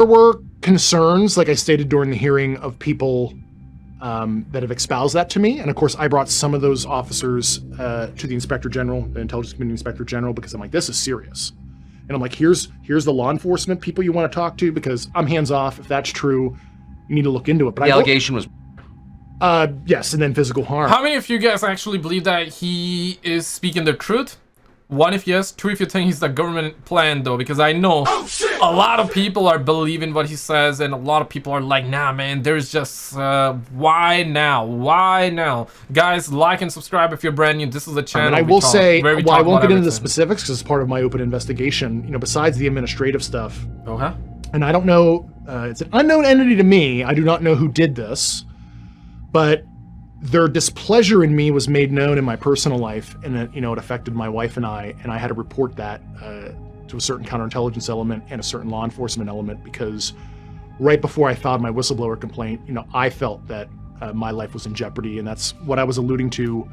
There were concerns, like I stated during the hearing, of people that have espoused that to me. And of course, I brought some of those officers to the Inspector General, the Intelligence Community Inspector General, because I'm like, this is serious. And I'm like, here's the law enforcement people you want to talk to, because I'm hands off. If that's true, you need to look into it. But the allegation was... yes, and then physical harm. How many of you guys actually believe that he is speaking the truth? 1, if yes. 2, if you think he's the government plan, though, because I know a lot of people are believing what he says, and a lot of people are like, nah, man, there's just, why now? Why now? Guys, like and subscribe if you're brand new. This is a channel. And I will say, well, I won't get into the everything. specifics because it's part of my open investigation, you know, besides the administrative stuff. Okay. And I don't know, it's an unknown entity to me. I do not know who did this, but their displeasure in me was made known in my personal life, and it, you know, it affected my wife and I had to report that to a certain counterintelligence element and a certain law enforcement element, because right before I filed my whistleblower complaint, you know, I felt that my life was in jeopardy, and that's what I was alluding to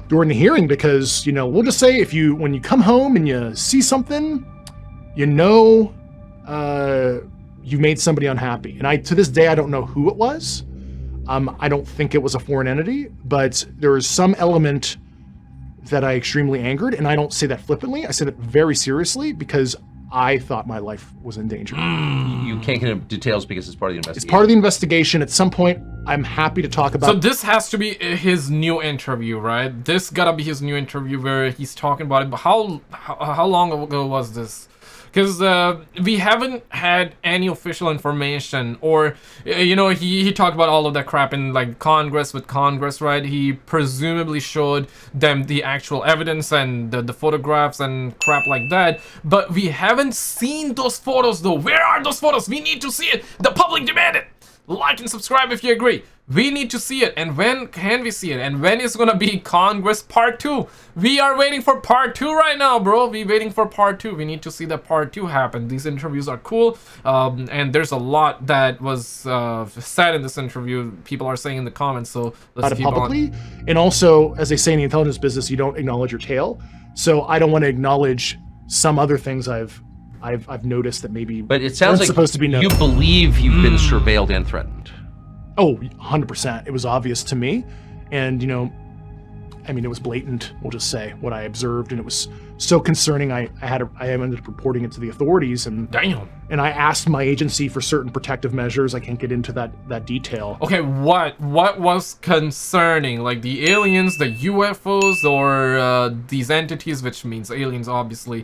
during the hearing. Because, you know, we'll just say, when you come home and you see something, you know, you made somebody unhappy, and to this day I don't know who it was. I don't think it was a foreign entity, but there is some element that I extremely angered, and I don't say that flippantly. I said it very seriously because I thought my life was in danger. You can't get into details because it's part of the investigation. It's part of the investigation. At some point, I'm happy to talk about. So this has to be his new interview, right? This gotta be his new interview where he's talking about it. But how long ago was this? Because we haven't had any official information, or, you know, he talked about all of that crap in, like, Congress, right? He presumably showed them the actual evidence and the photographs and crap like that, but we haven't seen those photos, though. Where are those photos? We need to see it. The public demand it. Like and subscribe if you agree. We need to see it. And when can we see it? And when is gonna be Congress Part 2? We are waiting for Part 2 right now, bro. We're waiting for Part 2. We need to see that Part 2 happen. These interviews are cool. And there's a lot that was said in this interview. People are saying in the comments, so let's keep publicly on. And also, as they say in the intelligence business, you don't acknowledge your tail. So I don't want to acknowledge some other things I've noticed that maybe but it sounds like supposed to be known. You believe you've been surveilled and threatened. Oh, 100%. It was obvious to me. And, you know, I mean, it was blatant, we'll just say, what I observed. And it was so concerning, I ended up reporting it to the authorities. And damn. And I asked my agency for certain protective measures. I can't get into that detail. Okay, what was concerning? Like the aliens, the UFOs, or these entities, which means aliens, obviously.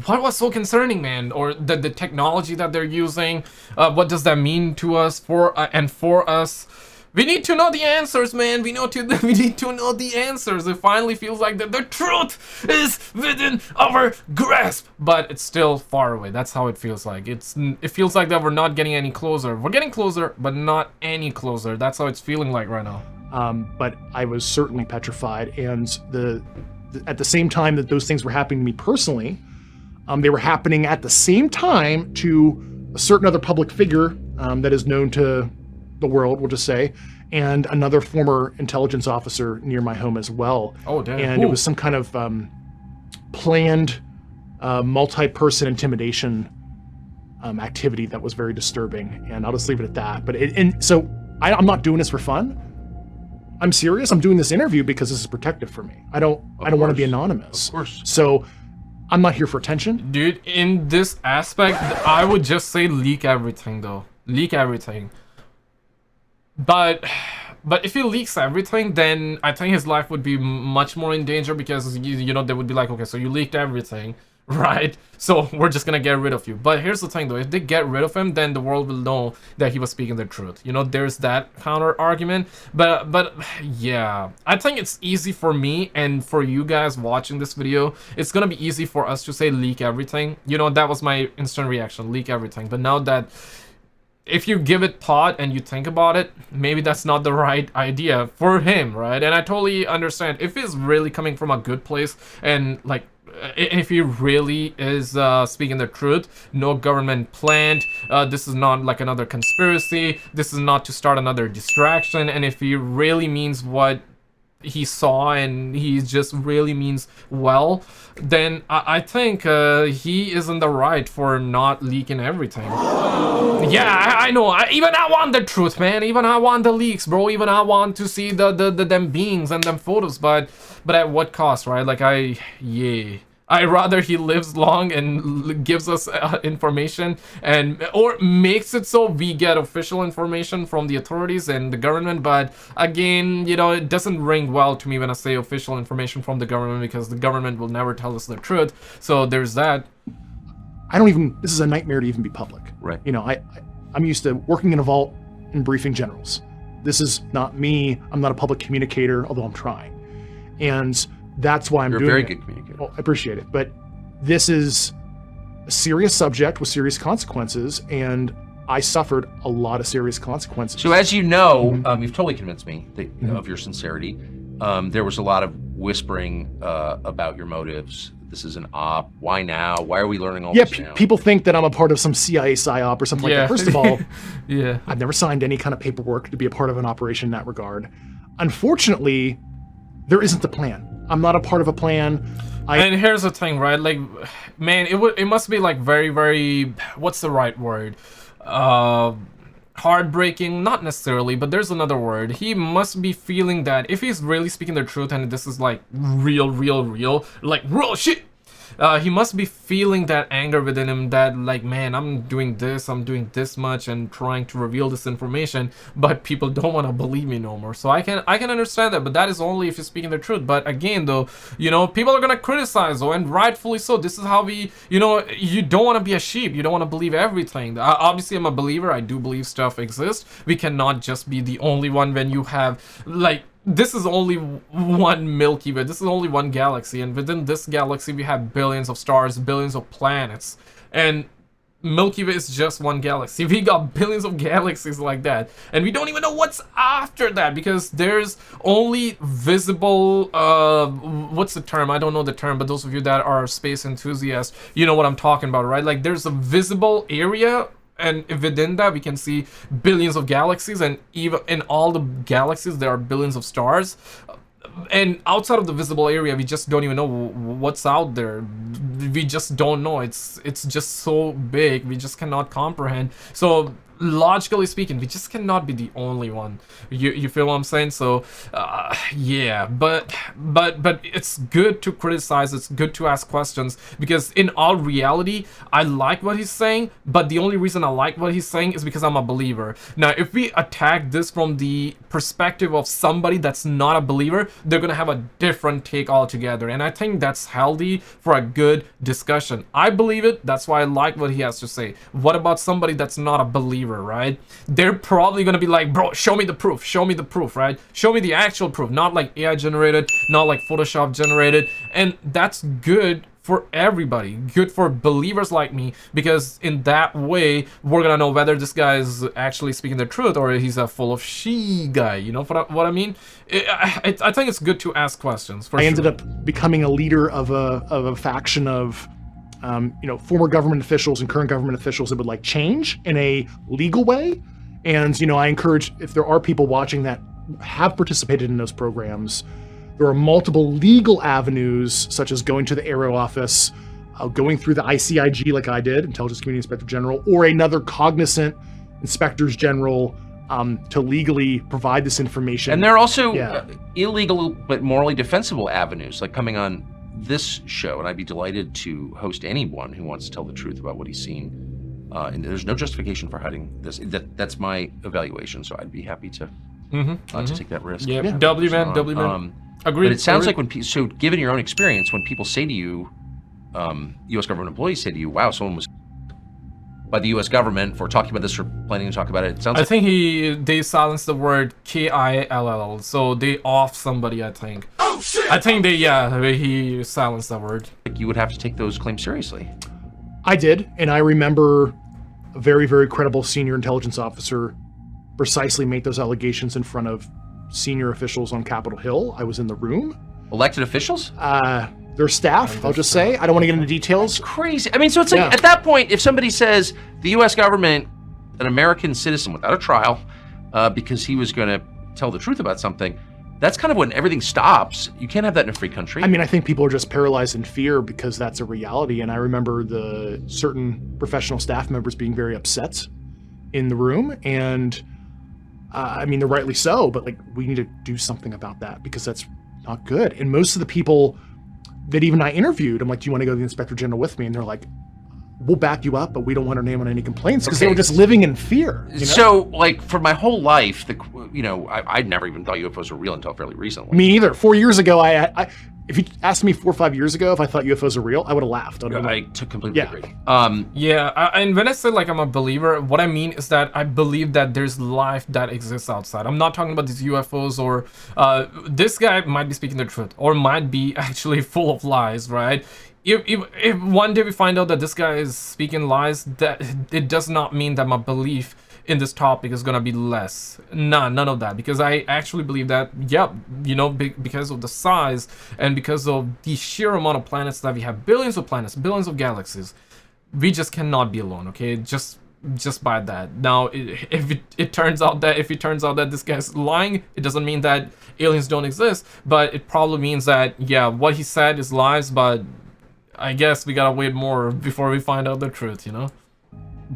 What was so concerning, man? Or the technology that they're using? What does that mean to us, for us? We need to know the answers, man. We need to know the answers. It finally feels like the truth is within our grasp, but it's still far away. That's how it feels like. It feels like that we're not getting any closer. We're getting closer, but not any closer. That's how it's feeling like right now. But I was certainly petrified, and at the same time that those things were happening to me personally, they were happening at the same time to a certain other public figure that is known to the world, we'll just say, and another former intelligence officer near my home as well. Oh, damn. And it was some kind of planned multi-person intimidation activity that was very disturbing, and I'll just leave it at that. But so I'm not doing this for fun. I'm serious. I'm doing this interview because this is protective for me. I don't want to be anonymous. Of course. So I'm not here for attention. Dude, in this aspect, I would just say leak everything, though. Leak everything. But if he leaks everything, then I think his life would be much more in danger, because, you know, they would be like, okay, so you leaked everything, right? So we're just gonna get rid of you. But here's the thing, though. If they get rid of him, then the world will know that he was speaking the truth. You know, there's that counter argument. But yeah, I think it's easy for me and for you guys watching this video. It's gonna be easy for us to say leak everything. You know, that was my instant reaction, leak everything. But now that, if you give it thought and you think about it, maybe that's not the right idea for him, right? And I totally understand if he's really coming from a good place, and like, if he really is speaking the truth, no government planned, this is not like another conspiracy, this is not to start another distraction, and if he really means what he saw and he just really means well, then I think he is in the right for not leaking everything. Yeah, I know. Even I want the truth, man. Even I want the leaks, bro. Even I want to see the them beings and them photos, but at what cost, right? Like I rather he lives long and gives us information or makes it so we get official information from the authorities and the government. But again, you know, it doesn't ring well to me when I say official information from the government, because the government will never tell us the truth. So there's that. This is a nightmare to even be public. Right. You know, I'm used to working in a vault and briefing generals. This is not me. I'm not a public communicator, although I'm trying. And that's why I'm doing it. You're a very good communicator. Well, I appreciate it. But this is a serious subject with serious consequences, and I suffered a lot of serious consequences. So as you know, you've totally convinced me of your sincerity. There was a lot of whispering about your motives. This is an op. Why now? Why are we learning all this now? People think that I'm a part of some CIA psyop or something like that. First of all, yeah, I've never signed any kind of paperwork to be a part of an operation in that regard. Unfortunately, there isn't a plan. I'm not a part of a plan. And here's the thing, right? Like, man, it must be like very, very, what's the right word? Heartbreaking, not necessarily, but there's another word. He must be feeling that if he's really speaking the truth and this is like real, like real shit, he must be feeling that anger within him that like, man, I'm doing this much and trying to reveal this information, but people don't want to believe me no more. So I can understand that, but that is only if you're speaking the truth. But again, though, you know, people are gonna criticize, though, and rightfully so. This is how we, you know, you don't want to be a sheep. You don't want to believe everything. Obviously, I'm a believer. I do believe stuff exists. We cannot just be the only one when you have like, this is only one Milky Way. This is only one galaxy, and within this galaxy we have billions of stars, billions of planets, and Milky Way is just one galaxy. We got billions of galaxies like that, and we don't even know what's after that, because there's only visible what's the term? I don't know the term, but those of you that are space enthusiasts, you know what I'm talking about, right? Like, there's a visible area, and within that we can see billions of galaxies, and even in all the galaxies there are billions of stars. And outside of the visible area, we just don't even know what's out there. We just don't know. It's just so big, we just cannot comprehend. So logically speaking, we just cannot be the only one. You feel what I'm saying? So yeah, but it's good to criticize, it's good to ask questions, because in all reality, I like what he's saying, but the only reason I like what he's saying is because I'm a believer. Now, if we attack this from the perspective of somebody that's not a believer, they're gonna have a different take altogether, and I think that's healthy for a good discussion. I believe it, that's why I like what he has to say. What about somebody that's not a believer, right? They're probably gonna be like, bro, show me the proof, right? Show me the actual proof, not like AI generated, not like Photoshop generated. And that's good for everybody, good for believers like me, because in that way we're gonna know whether this guy is actually speaking the truth or he's a full of she guy. You know what I mean? I think it's good to ask questions. I ended up becoming a leader of a faction of you know, former government officials and current government officials that would like change in a legal way. And, you know, I encourage, if there are people watching that have participated in those programs, there are multiple legal avenues, such as going to the Aero office, going through the ICIG like I did, Intelligence Community Inspector General, or another cognizant Inspectors General, to legally provide this information. And there are also illegal but morally defensible avenues, like coming on this show, and I'd be delighted to host anyone who wants to tell the truth about what he's seen. And there's no justification for hiding this. That's my evaluation, so I'd be happy to to take that risk. Yeah, W man. Agreed. But it sounds like so given your own experience, when people say to you, U.S. government employees say to you, wow, someone was by the U.S. government for talking about this or planning to talk about it, it sounds I think they silenced the word KILL, so they off somebody, I think. Oh shit! I think he silenced that word. Like, you would have to take those claims seriously. I did, and I remember a very, very credible senior intelligence officer precisely made those allegations in front of senior officials on Capitol Hill. I was in the room. Elected officials? Their staff, I'll just say. I don't want to get into details. That's crazy. I mean, so it's like, at that point, if somebody says the U.S. government, an American citizen without a trial, because he was going to tell the truth about something, that's kind of when everything stops. You can't have that in a free country. I mean, I think people are just paralyzed in fear because that's a reality. And I remember the certain professional staff members being very upset in the room. And I mean, they're rightly so, but like, we need to do something about that because that's not good. And most of the people that even I interviewed, I'm like, do you want to go to the Inspector General with me? And they're like, we'll back you up, but we don't want our name on any complaints because they were just living in fear. You know? So, like, for my whole life, I never even thought UFOs were real until fairly recently. Me either. 4 years ago, if you asked me 4 or 5 years ago if I thought UFOs were real, I would have laughed. I completely agree. And when I say like I'm a believer, what I mean is that I believe that there's life that exists outside. I'm not talking about these UFOs or this guy might be speaking the truth or might be actually full of lies, right? If one day we find out that this guy is speaking lies, that it does not mean that my belief in this topic is gonna be less. None of that, because I actually believe that, because of the size and because of the sheer amount of planets that we have, billions of planets, billions of galaxies, we just cannot be alone. Okay, just by that. Now, if it turns out that this guy's lying, it doesn't mean that aliens don't exist, but it probably means that what he said is lies. But I guess we gotta wait more before we find out the truth,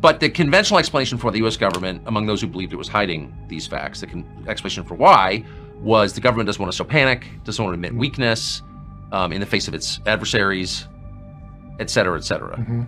But the conventional explanation for the U.S. government, among those who believed it was hiding these facts, the explanation for why was the government doesn't want to show panic, doesn't want to admit weakness in the face of its adversaries, et cetera, et cetera. Mm-hmm.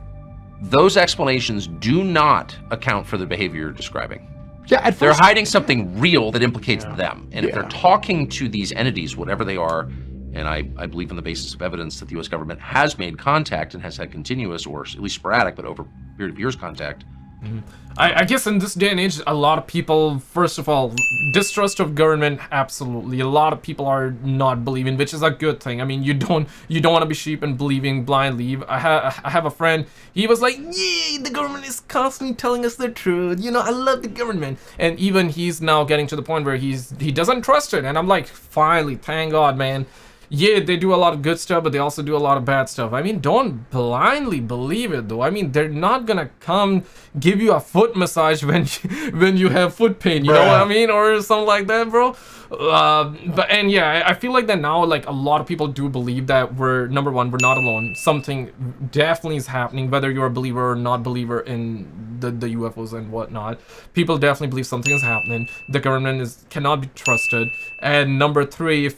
Those explanations do not account for the behavior you're describing. Yeah, at they're first, hiding something real that implicates them. And if they're talking to these entities, whatever they are, and I believe on the basis of evidence that the U.S. government has made contact and has had continuous, or at least sporadic, but over a period of years contact. Mm-hmm. I guess in this day and age, a lot of people, first of all, distrust of government, absolutely. A lot of people are not believing, which is a good thing. I mean, you don't want to be sheep and believing blindly. I have a friend, he was like, yay, the government is constantly telling us the truth. I love the government. And even he's now getting to the point where he doesn't trust it. And I'm like, finally, thank God, man. Yeah, they do a lot of good stuff, but they also do a lot of bad stuff. I mean, don't blindly believe it, though. I mean, they're not gonna come give you a foot massage when you have foot pain, you know what I mean? Or something like that, bro. I feel like that now, like, a lot of people do believe that number one, we're not alone. Something definitely is happening, whether you're a believer or not believer in the UFOs and whatnot. People definitely believe something is happening. The government cannot be trusted. And number three,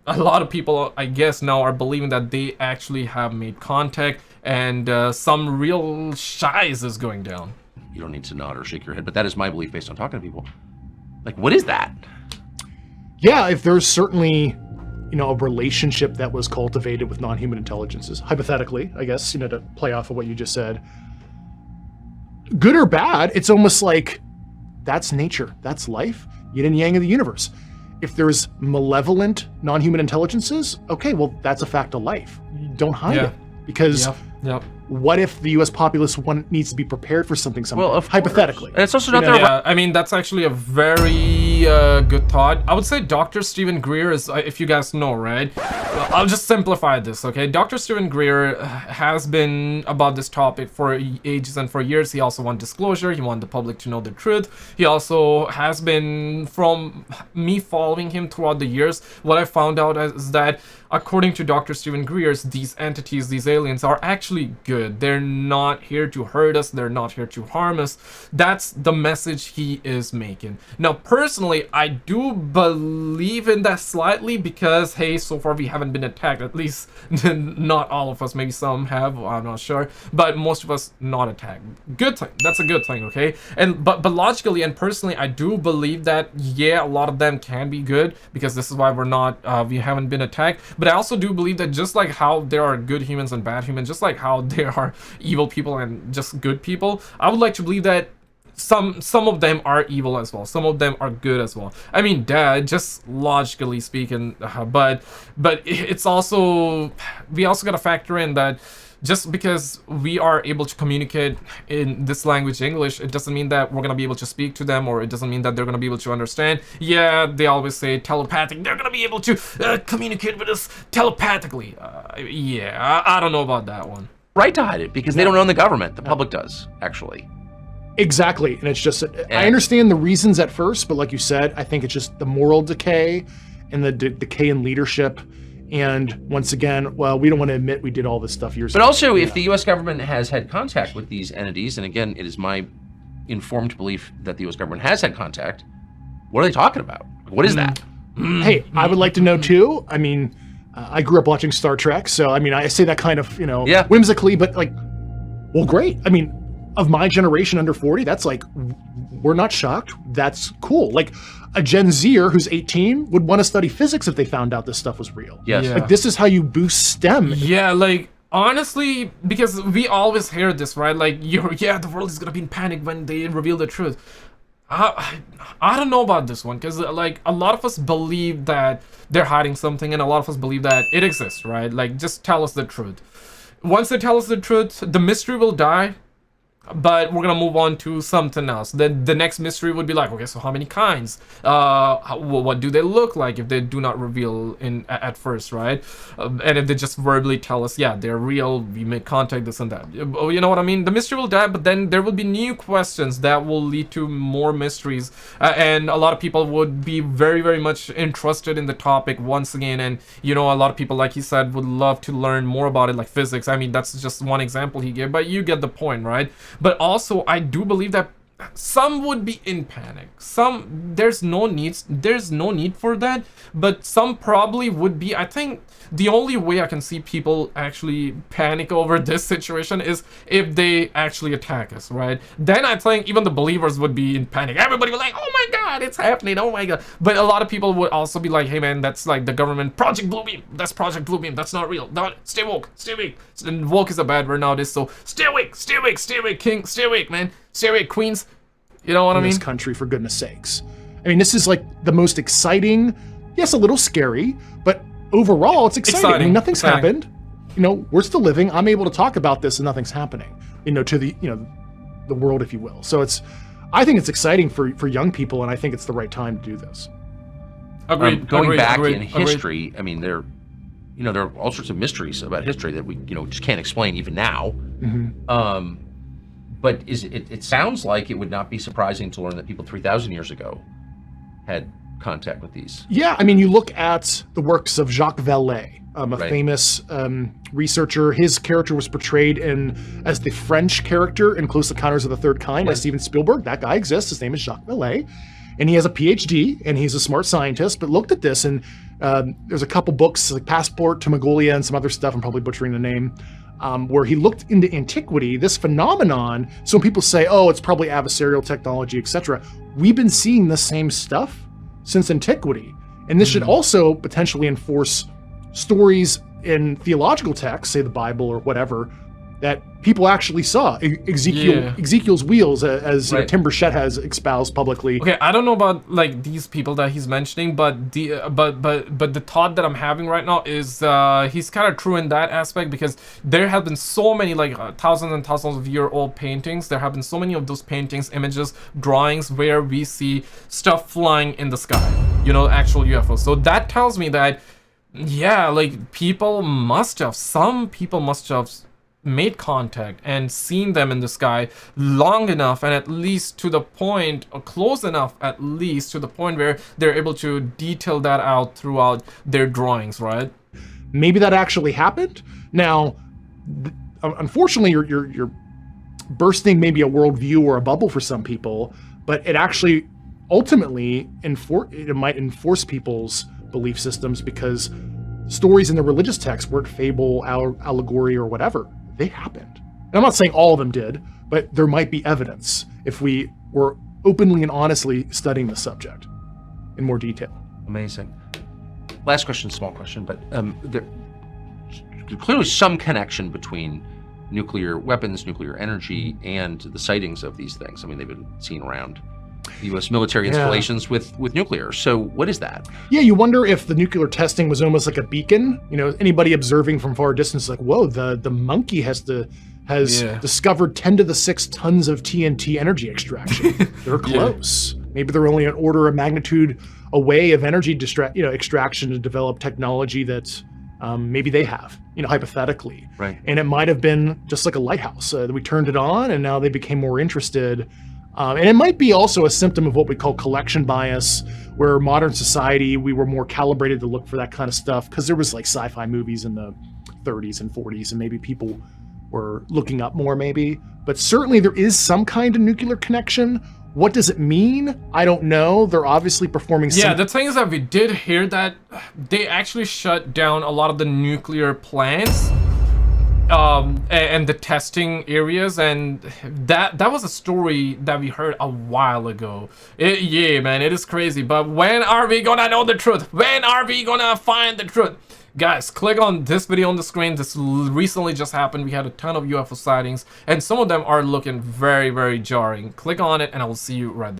a lot of people, I guess, now are believing that they actually have made contact and some real shiz is going down. You don't need to nod or shake your head, but that is my belief based on talking to people. Like, what is that? Yeah, if there's certainly, a relationship that was cultivated with non-human intelligences, hypothetically, I guess, to play off of what you just said, good or bad, it's almost like that's nature, that's life, yin and yang of the universe. If there's malevolent non-human intelligences, okay, well, that's a fact of life. You don't hide it. Because what if the U.S. populace needs to be prepared for something someday? Well, hypothetically. And it's also not their I mean, that's actually a very good thought. I would say Dr. Stephen Greer is, if you guys know, right? I'll just simplify this, okay? Dr. Stephen Greer has been about this topic for ages and for years. He also wanted disclosure. He wanted the public to know the truth. He also has been, from me following him throughout the years, what I found out is that according to Dr. Stephen Greer, these entities, these aliens are actually good. They're not here to hurt us. They're not here to harm us. That's the message he is making. Now, personally, I do believe in that slightly because, hey, so far we haven't been attacked. At least not all of us. Maybe some have. I'm not sure. But most of us not attacked. Good thing. That's a good thing, okay? But logically and personally, I do believe that, yeah, a lot of them can be good because this is why we haven't been attacked. But I also do believe that just like how there are good humans and bad humans, just like how there are evil people and just good people, I would like to believe that some of them are evil as well. Some of them are good as well. I mean, just logically speaking, but it's also, we also got to factor in that just because we are able to communicate in this language, English, it doesn't mean that we're going to be able to speak to them, or it doesn't mean that they're going to be able to understand. Yeah, they always say telepathic. They're going to be able to communicate with us telepathically. I don't know about that one. Right to hide it because they don't own the government. The public does, actually. Exactly. And it's just, I understand the reasons at first, but like you said, I think it's just the moral decay and the decay in leadership. And once again, well, we don't want to admit we did all this stuff years But ago. also, if the U.S. government has had contact with these entities, and again, it is my informed belief that the U.S. government has had contact, what are they talking about? What is that? Hey, I would like to know too. I mean, I grew up watching Star Trek, so I mean, I say that kind of, Yeah. whimsically, but like, well, great. I mean, of my generation under 40, that's like, we're not shocked. That's cool. Like a Gen Zer who's 18 would want to study physics if they found out this stuff was real. Yes. Yeah. Like this is how you boost STEM. Yeah, like honestly, because we always hear this, right? Like, the world is gonna be in panic when they reveal the truth. I don't know about this one, because like a lot of us believe that they're hiding something, and a lot of us believe that it exists, right? Like, just tell us the truth. Once they tell us the truth, the mystery will die. But we're gonna move on to something else. Then the next mystery would be like, okay, so how many kinds? What do they look like if they do not reveal at first, right? And if they just verbally tell us, yeah, they're real, we make contact, this and that. You know what I mean? The mystery will die, but then there will be new questions that will lead to more mysteries. And a lot of people would be very, very much interested in the topic once again. And, a lot of people, like he said, would love to learn more about it, like physics. I mean, that's just one example he gave, but you get the point, right? But also, I do believe that some would be in panic. There's no need for that, but some probably would be. I think the only way I can see people actually panic over this situation is if they actually attack us, right? Then I think even the believers would be in panic. Everybody would be like, oh my God, it's happening, oh my God. But a lot of people would also be like, hey man, that's like the government, Project Blue Beam, that's Project Blue Beam, that's not real. Stay woke, stay awake. And woke is a bad word nowadays, so stay awake, stay awake, stay awake, king, stay awake, man. Stay awake, queens. You know what I mean? This country, for goodness sakes. I mean, this is like the most exciting, yes, a little scary, but overall it's exciting. I mean, nothing's happened. We're still living. I'm able to talk about this and nothing's happening, to the world, if you will. So I think it's exciting for young people, and I think it's the right time to do this. Agreed. Going back in history, I mean, there are all sorts of mysteries about history that we, just can't explain even now. Mm-hmm. But it sounds like it would not be surprising to learn that people 3,000 years ago had contact with these. Yeah, I mean, you look at the works of Jacques Vallée, a Right. famous researcher. His character was portrayed as the French character in Close Encounters of the Third Kind by Steven Spielberg. That guy exists. His name is Jacques Vallée, and he has a PhD, and he's a smart scientist, but looked at this, and there's a couple books, like Passport to Mongolia and some other stuff, I'm probably butchering the name, where he looked into antiquity, this phenomenon. So when people say, oh, it's probably adversarial technology, etc., we've been seeing the same stuff since antiquity. And this should also potentially enforce stories in theological texts, say the Bible or whatever, that people actually saw. Ezekiel's wheels, as Right. Tim Burchett has espoused publicly. Okay, I don't know about like these people that he's mentioning, but the thought that I'm having right now is he's kind of true in that aspect, because there have been so many like thousands and thousands of year old paintings. There have been so many of those paintings, images, drawings where we see stuff flying in the sky, actual UFOs. So that tells me that like some people must have made contact and seen them in the sky long enough, and at least to the point, or close enough at least to the point where they're able to detail that out throughout their drawings, right? Maybe that actually happened. Now, unfortunately, you're bursting maybe a worldview or a bubble for some people, but it actually ultimately it might enforce people's belief systems, because stories in the religious text weren't fable, allegory, or whatever. They happened. And I'm not saying all of them did, but there might be evidence if we were openly and honestly studying the subject in more detail. Amazing. Last question, small question, but there's clearly some connection between nuclear weapons, nuclear energy, and the sightings of these things. I mean, they've been seen around U.S. military installations with nuclear. So what is that? Yeah, you wonder if the nuclear testing was almost like a beacon. Anybody observing from far distance is like, whoa, the monkey has discovered 10 to the 6 tons of TNT energy extraction. They're close. Maybe they're only an order of magnitude away of energy extraction to develop technology that maybe they have, hypothetically. Right. And it might have been just like a lighthouse. We turned it on, and now they became more interested. And it might be also a symptom of what we call collection bias, where modern society, we were more calibrated to look for that kind of stuff because there was like sci-fi movies in the 30s and 40s, and maybe people were looking up more maybe. But certainly there is some kind of nuclear connection. What does it mean? I don't know. They're obviously performing Yeah, the thing is that we did hear that they actually shut down a lot of the nuclear plants. And the testing areas, and that was a story that we heard a while ago. Yeah, man, it is crazy. But when are we gonna know the truth? When are we gonna find the truth? Guys, click on this video on the screen. This recently just happened. We had a ton of UFO sightings, and some of them are looking very, very jarring. Click on it, and I will see you right there.